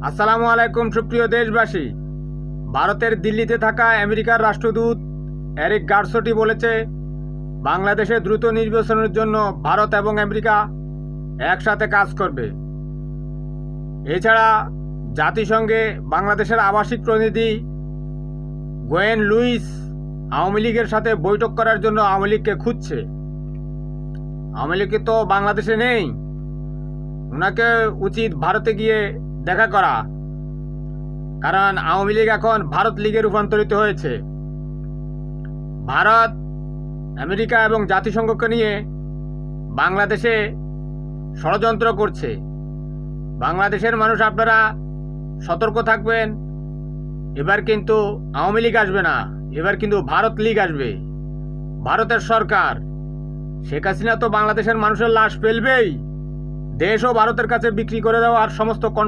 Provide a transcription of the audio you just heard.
আসসালামু আলাইকুম সুপ্রিয় দেশবাসী। ভারতের দিল্লিতে থাকা আমেরিকার রাষ্ট্রদূত এরিক গারসোটি বলেছে, বাংলাদেশে দ্রুত নির্বাচনের জন্য ভারত এবং আমেরিকা একসাথে কাজ করবে। এছাড়া জাতিসংঘে বাংলাদেশের আবাসিক প্রতিনিধি গোয়েন লুইস আওয়ামী লীগের সাথে বৈঠক করার জন্য আওয়ামী লীগকে খুঁজছে। আওয়ামী লীগ তো বাংলাদেশে নেই, ওনাকে উচিত ভারতে গিয়ে দেখা করা, কারণ আওয়ামী লীগ এখন ভারত লীগে রূপান্তরিত হয়েছে। ভারত আমেরিকা এবং জাতিসংঘকে নিয়ে বাংলাদেশে ষড়যন্ত্র করছে। বাংলাদেশের মানুষ আপনারা সতর্ক থাকবেন। এবার কিন্তু আওয়ামী লীগ আসবে না, এবার কিন্তু ভারত লীগ আসবে। ভারতের সরকার শেখ হাসিনা তো বাংলাদেশের মানুষের লাশ ফেলবেই, দেশও ভারতের কাছে বিক্রি করে দেওয়ার সমস্ত